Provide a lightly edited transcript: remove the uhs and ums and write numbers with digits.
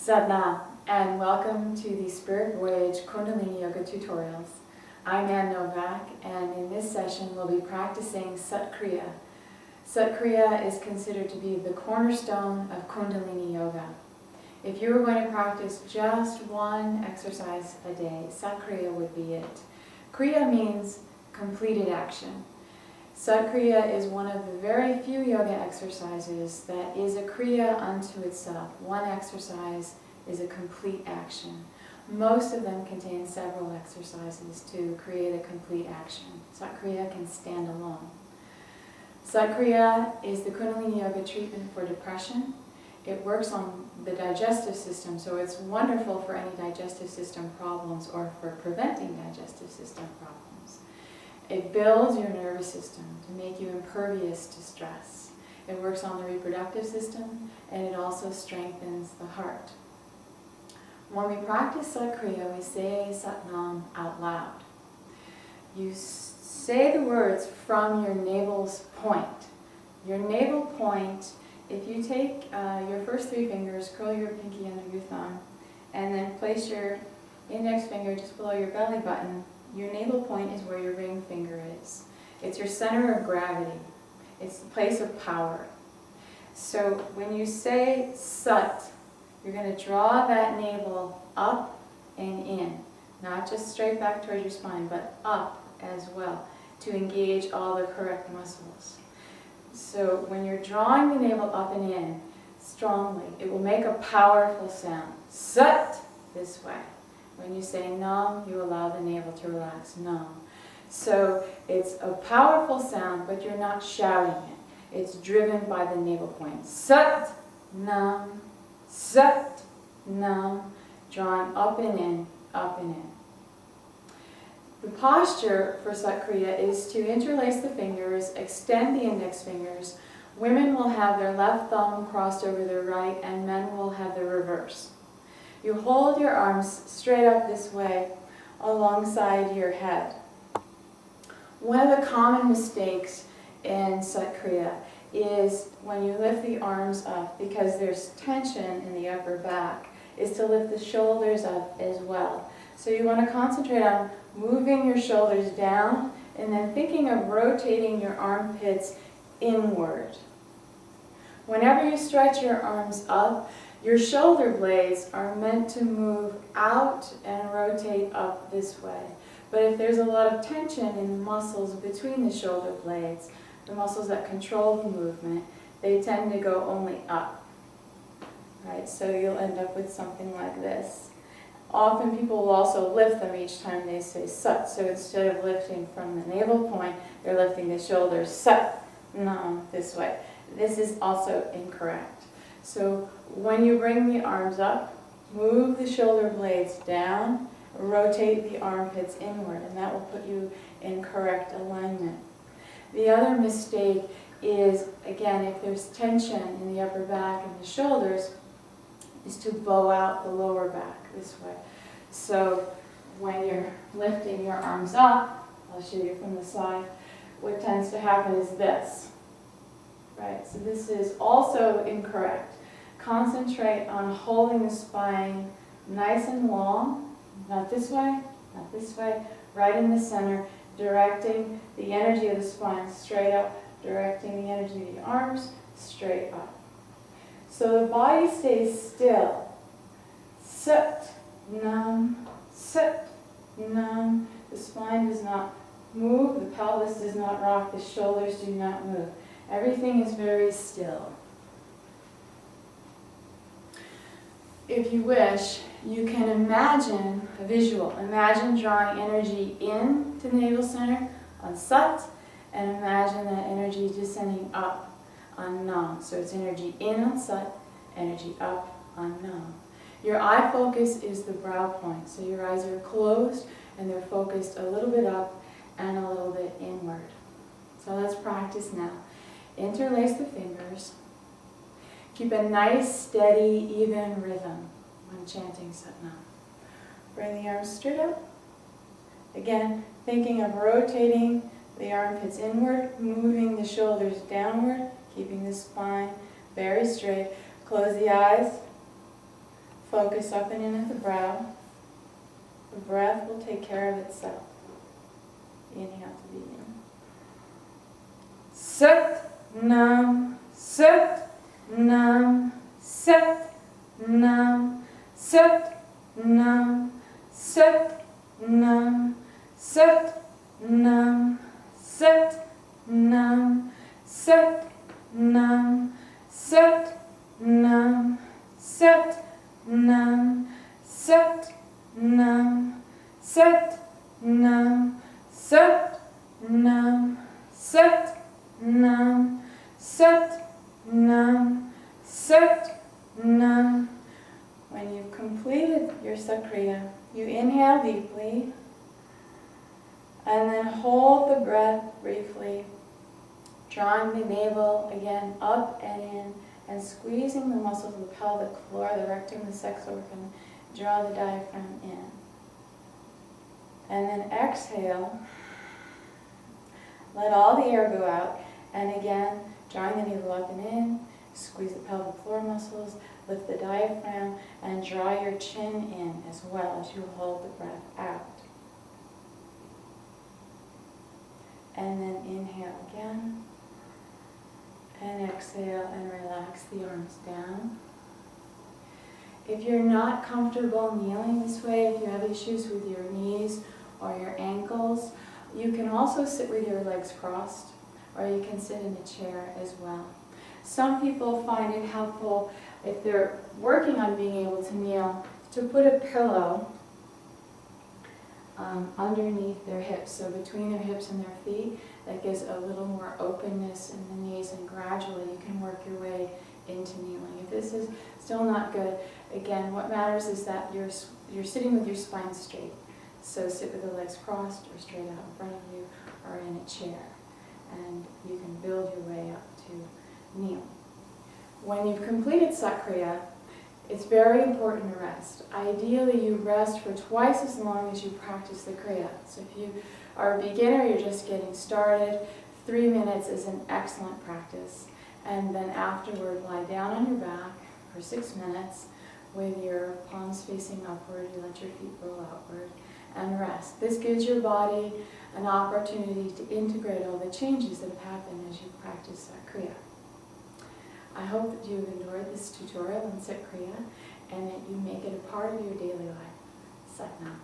Sat and welcome to the Spirit Voyage Kundalini Yoga tutorials. I'm Novak, and in this session we'll be practicing Sat Kriya. Sat Kriya is considered to be the cornerstone of Kundalini Yoga. If you were going to practice just one exercise a day, Sat Kriya would be it. Kriya means completed action. Sat Kriya is one of the very few yoga exercises that is a kriya unto itself. One exercise is a complete action. Most of them contain several exercises to create a complete action. Sat Kriya can stand alone. Sat Kriya is the Kundalini Yoga treatment for depression. It works on the digestive system, so it's wonderful for any digestive system problems or for preventing digestive system problems. It builds your nervous system to make you impervious to stress. It works on the reproductive system, and it also strengthens the heart. When we practice Sat Kriya, we say Sat Nam out loud. You say the words from your navel's point. Your navel point, if you take your first three fingers, curl your pinky under your thumb, and then place your index finger just below your belly button, your navel point is where your ring finger is. It's your center of gravity. It's the place of power. So when you say Sat, you're going to draw that navel up and in. Not just straight back towards your spine, but up as well, to engage all the correct muscles. So when you're drawing the navel up and in strongly, it will make a powerful sound. Sat, this way. When you say Nam, you allow the navel to relax. Nam. So it's a powerful sound, but you're not shouting it. It's driven by the navel point. Sat, Nam, Sat, Nam, drawing up and in, up and in. The posture for Sat Kriya is to interlace the fingers, extend the index fingers. Women will have their left thumb crossed over their right, and men will have the reverse. You hold your arms straight up this way alongside your head. One of the common mistakes in Sat Kriya is when you lift the arms up, because there's tension in the upper back, is to lift the shoulders up as well. So you want to concentrate on moving your shoulders down and then thinking of rotating your armpits inward. Whenever you stretch your arms up, your shoulder blades are meant to move out and rotate up this way. But if there's a lot of tension in the muscles between the shoulder blades, the muscles that control the movement, they tend to go only up. Right? So you'll end up with something like this. Often people will also lift them each time they say Sat. So instead of lifting from the navel point, they're lifting the shoulders Sat, Nam, this way. This is also incorrect. So when you bring the arms up, move the shoulder blades down, rotate the armpits inward, and that will put you in correct alignment. The other mistake is, again, if there's tension in the upper back and the shoulders, is to bow out the lower back this way. So when you're lifting your arms up, I'll show you from the side, what tends to happen is this. Right, so this is also incorrect. Concentrate on holding the spine nice and long, not this way, right in the center, directing the energy of the spine straight up, directing the energy of the arms straight up. So the body stays still. Sat, Nam, Sat, Nam. The spine does not move, the pelvis does not rock, the shoulders do not move. Everything is very still. If you wish, you can imagine a visual. Imagine drawing energy into the navel center on Sat, and imagine that energy descending up on Nam. So it's energy in on Sat, energy up on Nam. Your eye focus is the brow point. So your eyes are closed and they're focused a little bit up and a little bit inward. So let's practice now. Interlace the fingers. Keep a nice, steady, even rhythm when chanting Sat Nam. Bring the arms straight up. Again, thinking of rotating the armpits inward, moving the shoulders downward, keeping the spine very straight. Close the eyes. Focus up and in at the brow. The breath will take care of itself. Inhale to begin. Sat Nam, Sat Nam, Sat Nam, Sat Nam, Sat Nam, Sat Nam, Sat Nam, Sat Nam, Sat Nam, Sat Nam, Sat Nam, Sat Nam, Sat Nam, Sat Nam, Sat Nam, Sat Nam. When you've completed your Sat Kriya, you inhale deeply and then hold the breath briefly, drawing the navel again up and in and squeezing the muscles of the pelvic floor, the rectum, the sex organ. Draw the diaphragm in. And then exhale. Let all the air go out. And again, drawing the navel up and in, squeeze the pelvic floor muscles, lift the diaphragm, and draw your chin in as well as you hold the breath out. And then inhale again. And exhale and relax the arms down. If you're not comfortable kneeling this way, if you have issues with your knees or your ankles, you can also sit with your legs crossed, or you can sit in a chair as well. Some people find it helpful, if they're working on being able to kneel, to put a pillow underneath their hips, so between their hips and their feet. That gives a little more openness in the knees, and gradually you can work your way into kneeling. If this is still not good, again, what matters is that you're sitting with your spine straight. So sit with the legs crossed or straight out in front of you or in a chair, and you can build your way up to kneel. When you've completed Sat Kriya, it's very important to rest. Ideally, you rest for twice as long as you practice the Kriya. So if you are a beginner, you're just getting started, 3 minutes is an excellent practice. And then afterward, lie down on your back for 6 minutes with your palms facing upward. You let your feet roll outward and rest. This gives your body an opportunity to integrate all the changes that have happened as you practice Sat Kriya. I hope that you've enjoyed this tutorial on Sat Kriya and that you make it a part of your daily life. Sat Nam.